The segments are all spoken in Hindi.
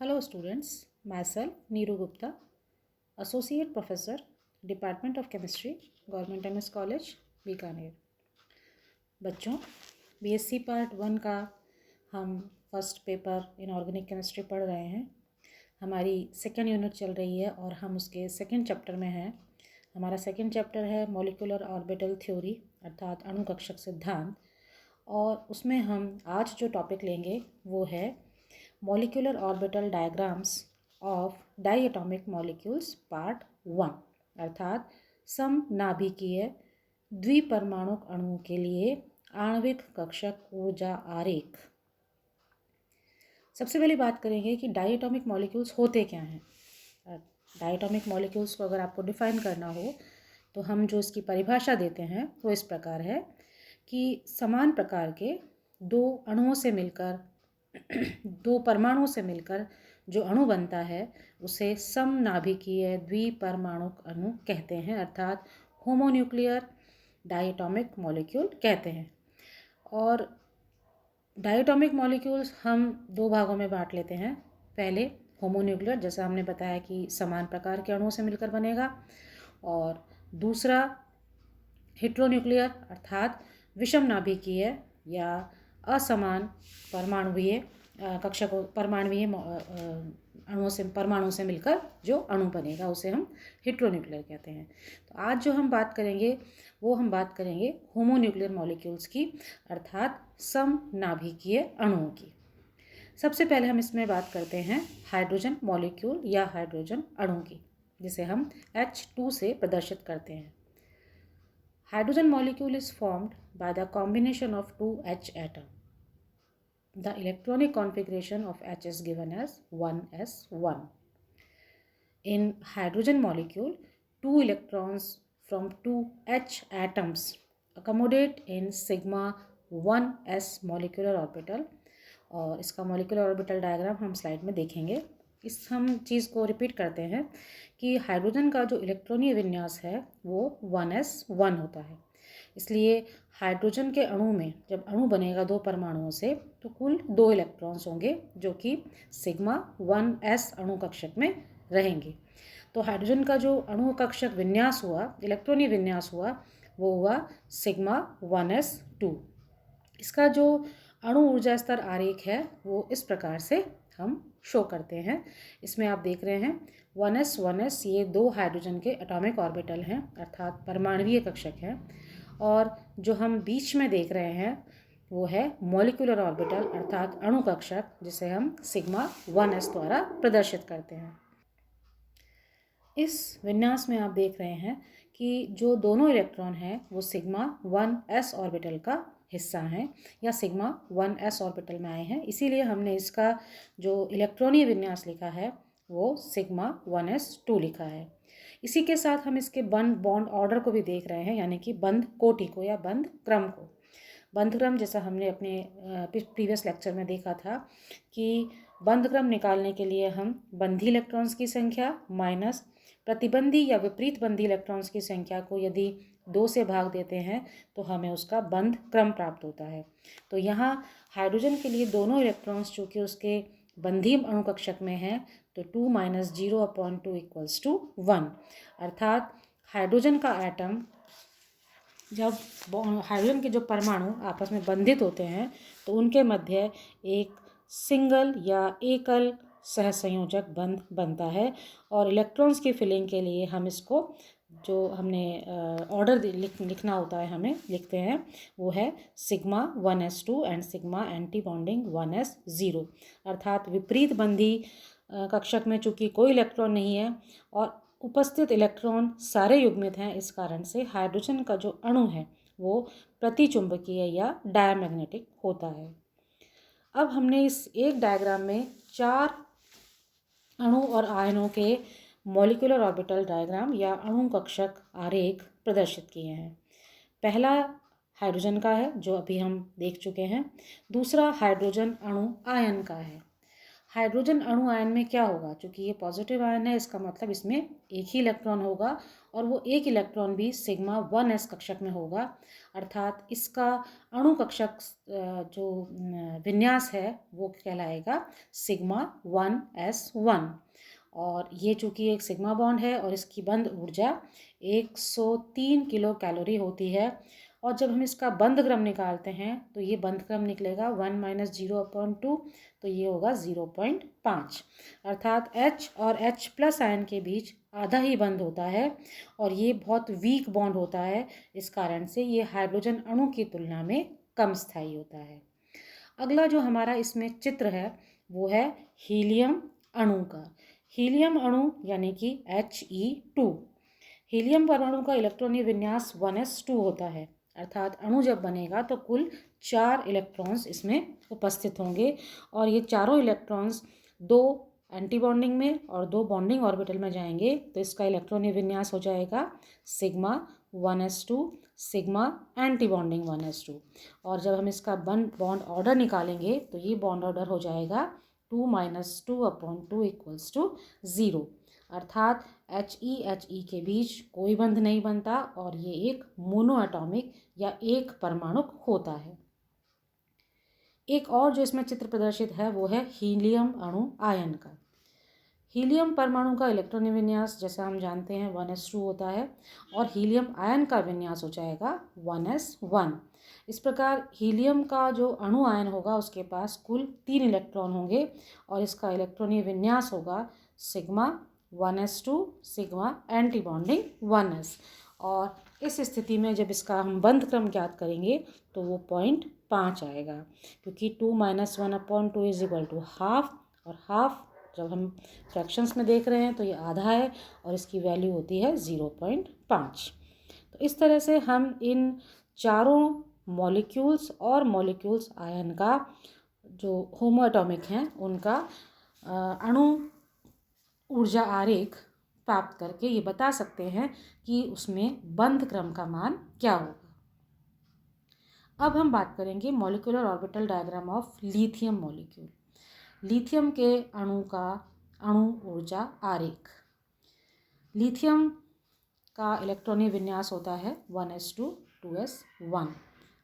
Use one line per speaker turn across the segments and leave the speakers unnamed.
Hello students, myself Neeru Gupta, Associate Professor, Department of Chemistry, Government MS College, Bikaner. बच्चों, BSc पार्ट 1 का हम फर्स्ट पेपर इनऑर्गेनिक केमिस्ट्री पढ़ रहे हैं। हमारी सेकेंड यूनिट चल रही है और हम उसके सेकेंड चैप्टर में हैं। हमारा सेकेंड चैप्टर है मॉलिक्यूलर ऑर्बिटल थ्योरी अर्थात अणु कक्षक सिद्धांत, और उसमें हम आज जो टॉपिक लेंगे वो है molecular orbital diagrams of diatomic molecules part 1 अर्थात समनाभिकीय द्विपरमाणुक अणुओं के लिए आणविक कक्षक ऊर्जा आरेख। सबसे पहले बात करेंगे कि डाइएटॉमिक मॉलिक्यूल्स होते क्या हैं। डाइएटॉमिक मॉलिक्यूल्स को अगर आपको डिफाइन करना हो तो हम जो इसकी परिभाषा देते हैं वो इस प्रकार है कि समान प्रकार के दो अणुओं से मिलकर दो परमाणुओं से मिलकर जो अणु बनता है उसे समनाभिकीय द्विपरमाणुक अणु कहते हैं अर्थात होमोन्यूक्लियर डाइएटॉमिक मॉलिक्यूल कहते हैं। और डाइएटॉमिक मॉलिक्यूल्स हम दो भागों में बांट लेते हैं। पहले होमोन्यूक्लियर, जैसा हमने बताया कि समान प्रकार के अणुओं से मिलकर बनेगा, और दूसरा हेट्रोन्यूक्लियर अर्थात विषम नाभिकीय या असमान परमाणुवीय कक्षकों परमाणुवीय परमाणु से मिलकर जो अणु बनेगा उसे हम हेट्रोन्यूक्लियर कहते हैं। तो आज जो हम बात करेंगे वो हम बात करेंगे होमोन्यूक्लियर मॉलिक्यूल्स की अर्थात समनाभिकीय अणुओं की। सबसे पहले हम इसमें बात करते हैं हाइड्रोजन मॉलिक्यूल या हाइड्रोजन अणु की, जिसे हम H2 से प्रदर्शित करते हैं। Hydrogen molecule is formed by the combination of two H atom. The electronic configuration of H is given as 1s1. In hydrogen molecule, two electrons from two H atoms accommodate in sigma 1s molecular orbital, और इसका molecular orbital diagram हम स्लाइड में देखेंगे। इस हम चीज़ को रिपीट करते हैं कि हाइड्रोजन का जो इलेक्ट्रॉनीय विन्यास है वो 1s1 होता है। इसलिए हाइड्रोजन के अणु में जब अणु बनेगा दो परमाणुओं से तो कुल 2 इलेक्ट्रॉन्स होंगे जो कि सिग्मा 1s अणु कक्षक में रहेंगे। तो हाइड्रोजन का जो अणु कक्षक विन्यास हुआ, इलेक्ट्रॉनीय विन्यास हुआ, वो हुआ सिग्मा 1s2। इसका जो अणु ऊर्जा स्तर आरेख है वो इस प्रकार से हम शो करते हैं। इसमें आप देख रहे हैं 1s ये दो हाइड्रोजन के एटॉमिक ऑर्बिटल हैं अर्थात परमाणुवीय कक्षक हैं, और जो हम बीच में देख रहे हैं वो है मॉलिक्यूलर ऑर्बिटल अर्थात अणु कक्षक, जिसे हम सिग्मा 1s द्वारा प्रदर्शित करते हैं। इस विन्यास में आप देख रहे हैं कि जो दोनों इलेक्ट्रॉन हैं वो सिग्मा 1s ऑर्बिटल का हिस्सा हैं या सिग्मा 1s ऑर्बिटल में आए हैं, इसीलिए हमने इसका जो इलेक्ट्रॉनीय विन्यास लिखा है वो सिग्मा 1s2 लिखा है। इसी के साथ हम इसके बॉन्ड ऑर्डर को भी देख रहे हैं, यानी कि बंध कोटि को या बंध क्रम को। बंध क्रम जैसा हमने अपने प्रीवियस लेक्चर में देखा था कि बंध क्रम निकालने के लिए हम बंधी इलेक्ट्रॉन्स की संख्या माइनस प्रतिबंधी या विपरीत बंधी इलेक्ट्रॉन्स की संख्या को यदि 2 से भाग देते हैं तो हमें उसका बंध क्रम प्राप्त होता है। तो यहाँ हाइड्रोजन के लिए दोनों इलेक्ट्रॉन्स चूँकि उसके बंधी अणु कक्षक में हैं तो 2 - 0/2 = 1, अर्थात हाइड्रोजन का एटम जब हाइड्रोजन के जो परमाणु आपस में बंधित होते हैं तो उनके मध्य एक सिंगल या एकल सहसंयोजक बंध बनता है, और इलेक्ट्रॉन्स की फिलिंग के लिए हम इसको जो हमने ऑर्डर लिखना होता है हमें लिखते हैं वो है sigma 1s2 and sigma anti bonding 1s0, अर्थात विपरीत बंधी कक्षक में चूँकि कोई इलेक्ट्रॉन नहीं है और उपस्थित इलेक्ट्रॉन सारे युग्मित हैं, इस कारण से हाइड्रोजन का जो अणु है वो प्रतिचुंबकीय या डायमैग्नेटिक होता है। अब हमने इस एक डायग्राम में 4 अणु और आयनों के मॉलिक्यूलर ऑर्बिटल डायग्राम या अणु कक्षक आरेख प्रदर्शित किए हैं। पहला हाइड्रोजन का है जो अभी हम देख चुके हैं, दूसरा हाइड्रोजन अणु आयन का है। हाइड्रोजन अणु आयन में क्या होगा, चूँकि ये पॉजिटिव आयन है इसका मतलब इसमें एक ही इलेक्ट्रॉन होगा और वो एक इलेक्ट्रॉन भी सिग्मा 1s कक्षक में होगा, अर्थात इसका अणु कक्षक जो विन्यास है वो कहलाएगा सिग्मा 1s1। और ये चूँकि एक सिग्मा बॉन्ड है और इसकी बंध ऊर्जा 103 किलो कैलोरी होती है। और जब हम इसका बंध क्रम निकालते हैं तो ये बंध क्रम निकलेगा 1 - 0/2, तो ये होगा 0.5, अर्थात H और H+ आयन के बीच आधा ही बंध होता है और ये बहुत वीक बॉन्ड होता है। इस कारण से ये हाइड्रोजन अणु की तुलना में कम स्थायी होता है। अगला जो हमारा इसमें चित्र है वो है हीलियम अणु का। हीलियम अणु यानी कि He2। हीलियम परमाणु का इलेक्ट्रॉनीय विन्यास 1s2 होता है, अर्थात अणु जब बनेगा तो कुल 4 इलेक्ट्रॉन्स इसमें उपस्थित होंगे और ये चारों इलेक्ट्रॉन्स 2 एंटी बॉन्डिंग में और 2 बॉन्डिंग ऑर्बिटल में जाएंगे, तो इसका इलेक्ट्रॉनीय विन्यास हो जाएगा sigma 1s2 sigma anti bonding 1s2। और जब हम इसका बॉन्ड ऑर्डर निकालेंगे तो ये बॉन्ड ऑर्डर हो जाएगा 2 - 2/2 = 0, अर्थात He के बीच कोई बंध नहीं बनता और ये एक मोनो एटॉमिक या एक परमाणुक होता है। एक और जो इसमें चित्र प्रदर्शित है वो है हीलियम अणु आयन का। हीलियम परमाणु का इलेक्ट्रॉनिक विन्यास जैसा हम जानते हैं 1s2 होता है और हीलियम आयन का विन्यास हो जाएगा 1s1। इस प्रकार हीलियम का जो अणु आयन होगा उसके पास कुल 3 इलेक्ट्रॉन होंगे और इसका इलेक्ट्रॉनिक विन्यास होगा sigma 1s2 sigma anti bonding 1s। और इस स्थिति में जब इसका हम बंध क्रम ज्ञात करेंगे तो वो 0.5 आएगा, क्योंकि 2 - 1/2 = हाफ, और हाफ जब हम फ्रैक्शंस में देख रहे हैं तो ये आधा है और इसकी वैल्यू होती है 0.5। तो इस तरह से हम इन चारों मॉलिक्यूल्स और मॉलिक्यूल्स आयन का जो होमो एटॉमिक हैं उनका अणु ऊर्जा आरेख प्राप्त करके ये बता सकते हैं कि उसमें बंध क्रम का मान क्या होगा। अब हम बात करेंगे molecular orbital diagram of lithium molecule. Lithium के अणु का अणु ऊर्जा आरेख। लिथियम का इलेक्ट्रॉनिक विन्यास होता है 1s2 2s1।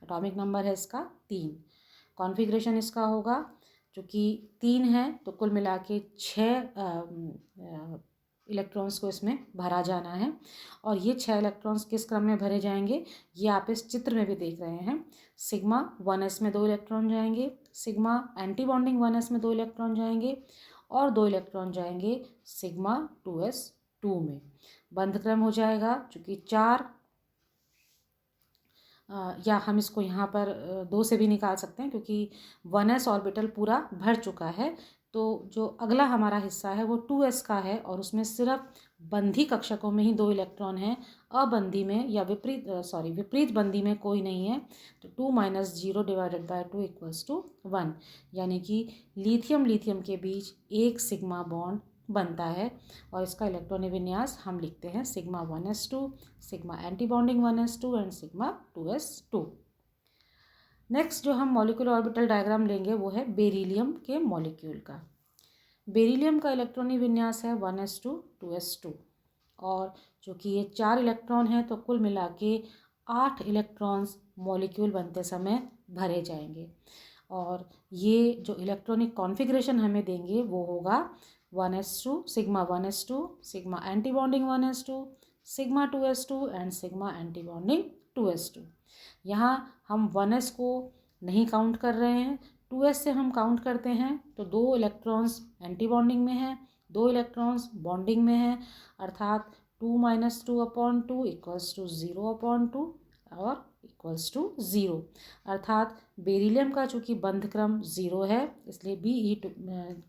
एटॉमिक नंबर है इसका 3। कॉन्फ़िगरेशन इसका होगा जो कि 3 है तो कुल मिला के 6 इलेक्ट्रॉन्स को इसमें भरा जाना है। और ये 6 इलेक्ट्रॉन्स किस क्रम में भरे जाएंगे ये आप इस चित्र में भी देख रहे हैं। सिग्मा 1s में 2 इलेक्ट्रॉन जाएंगे, सिग्मा एंटी बॉन्डिंग 1s में 2 इलेक्ट्रॉन जाएंगे और 2 इलेक्ट्रॉन जाएंगे सिग्मा 2s2 में। बंध क्रम हो जाएगा चूँकि 4 या हम इसको यहाँ पर 2 से भी निकाल सकते हैं क्योंकि 1s ऑर्बिटल पूरा भर चुका है। तो जो अगला हमारा हिस्सा है वो 2s का है और उसमें सिर्फ बंधी कक्षकों में ही 2 इलेक्ट्रॉन हैं, अबंधी में या विपरीत बंधी में कोई नहीं है। तो 2 - 0/2 = 1, यानी कि लिथियम के बीच एक सिग्मा बॉन्ड बनता है और इसका इलेक्ट्रॉनिक विन्यास हम लिखते हैं sigma 1s2 sigma anti bonding 1s2 and sigma 2s2। Next जो हम मॉलिक्यूलर ऑर्बिटल डायग्राम लेंगे वो है बेरिलियम के मॉलिक्यूल का। बेरिलियम का इलेक्ट्रॉनिक विन्यास है 1s2 2s2 और जो कि ये 4 इलेक्ट्रॉन हैं तो कुल मिला के 8 इलेक्ट्रॉन्स मॉलिक्यूल बनते समय भरे जाएंगे। और ये जो इलेक्ट्रॉनिक कॉन्फ़िगरेशन हमें देंगे वो होगा 1s2 sigma 1s2 sigma anti bonding 1s2 sigma 2s2 and sigma anti bonding 2s2। यहाँ हम 1s को नहीं काउंट कर रहे हैं, 2s से हम काउंट करते हैं तो 2 इलेक्ट्रॉन्स एंटी बॉन्डिंग में हैं, 2 इलेक्ट्रॉन्स बॉन्डिंग में हैं, अर्थात 2 - 2/2 = 0/2 और =0, अर्थात बेरिलियम का चूँकि बंध क्रम 0 है इसलिए Be2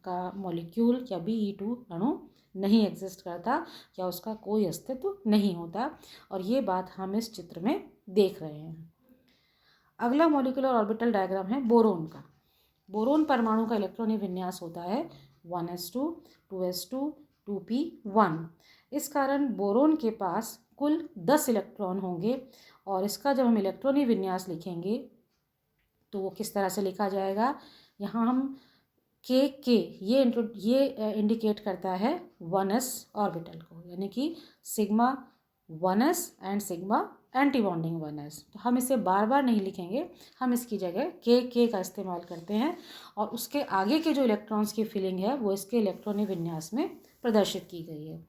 का मॉलिक्यूल या Be2 अणु नहीं एग्जिस्ट करता या उसका कोई अस्तित्व नहीं होता। और ये बात हम इस चित्र में देख रहे हैं। अगला मॉलिक्यूलर ऑर्बिटल डायग्राम है बोरोन का। बोरोन परमाणु का इलेक्ट्रॉनिक विन्यास होता है 1s2 2s2 2p1। इस कारण बोरोन के पास कुल 10 इलेक्ट्रॉन होंगे और इसका जब हम इलेक्ट्रॉनिक विन्यास लिखेंगे तो वो किस तरह से लिखा जाएगा। यहाँ हम ये इंडिकेट करता है 1s ऑर्बिटल को, यानी कि sigma 1s and sigma anti bonding 1s। तो हम इसे बार बार नहीं लिखेंगे, हम इसकी जगह के का इस्तेमाल करते हैं और उसके आगे के जो इलेक्ट्रॉन्स की फिलिंग है वो इसके इलेक्ट्रॉनिक विन्यास में प्रदर्शित की गई है।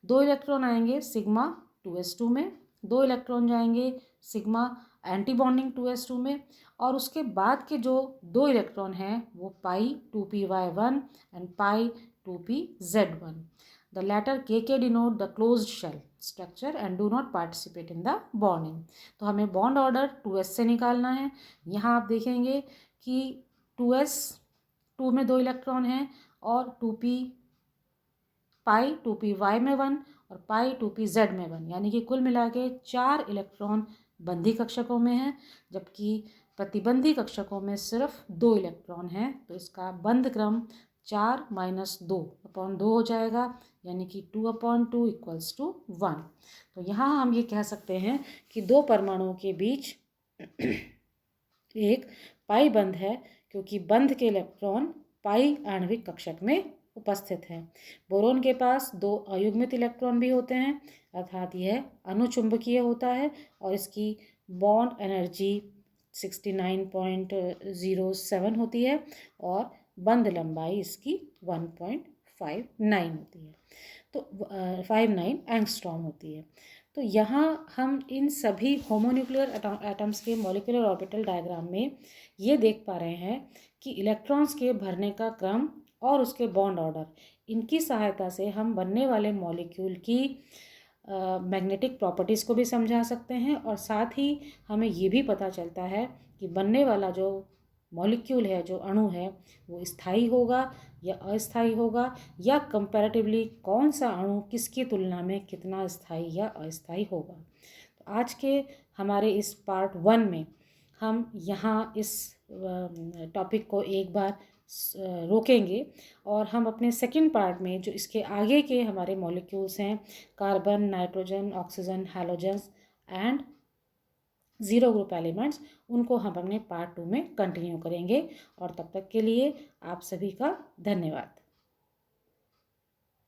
2 इलेक्ट्रॉन आएंगे सिग्मा 2s2 में, 2 इलेक्ट्रॉन जाएंगे सिग्मा एंटी बॉन्डिंग 2s2 में, और उसके बाद के जो 2 इलेक्ट्रॉन हैं वो pi 2p(y1) and pi 2p(z1). The letter K denote the closed shell structure and do not participate in the bonding. तो हमें बॉन्ड ऑर्डर 2s से निकालना है। यहाँ आप देखेंगे कि 2s2 में 2 इलेक्ट्रॉन हैं और 2p पाई 2p(y) में 1 और पाई 2p(z) में 1, यानी कि कुल मिला के 4 इलेक्ट्रॉन बंधी कक्षकों में हैं, जबकि प्रतिबंधी कक्षकों में सिर्फ 2 इलेक्ट्रॉन हैं। तो इसका बंध क्रम 4 - 2/2 हो जाएगा, यानी कि 2/2 = 1। तो यहाँ हम ये कह सकते हैं कि 2 परमाणुओं के बीच एक पाई बंध है, क्योंकि बंध के इलेक्ट्रॉन पाई आणविक कक्षक में उपस्थित हैं। बोरोन के पास 2 अयुग्मित इलेक्ट्रॉन भी होते हैं, अर्थात यह अनुचुंबकीय होता है और इसकी बॉन्ड एनर्जी 69.07 होती है और बंध लंबाई इसकी 1.59 होती है, तो 59 एंगस्ट्रॉम होती है। तो यहाँ हम इन सभी होमोन्यूक्लियर एटम्स के मॉलिक्यूलर ऑर्बिटल डायग्राम में ये देख पा रहे हैं कि इलेक्ट्रॉन्स के भरने का क्रम और उसके बॉन्ड ऑर्डर, इनकी सहायता से हम बनने वाले मॉलिक्यूल की मैग्नेटिक प्रॉपर्टीज़ को भी समझा सकते हैं, और साथ ही हमें ये भी पता चलता है कि बनने वाला जो मॉलिक्यूल है, जो अणु है, वो स्थायी होगा या अस्थायी होगा, या कंपैरेटिवली कौन सा अणु किसकी तुलना में कितना स्थायी या अस्थायी होगा। तो आज के हमारे इस पार्ट 1 में हम यहाँ इस टॉपिक को एक बार रोकेंगे और हम अपने सेकंड पार्ट में जो इसके आगे के हमारे मॉलिक्यूल्स हैं, carbon, nitrogen, oxygen, halogens and 0 group elements, उनको हम अपने पार्ट 2 में कंटिन्यू करेंगे। और तब तक के लिए आप सभी का धन्यवाद।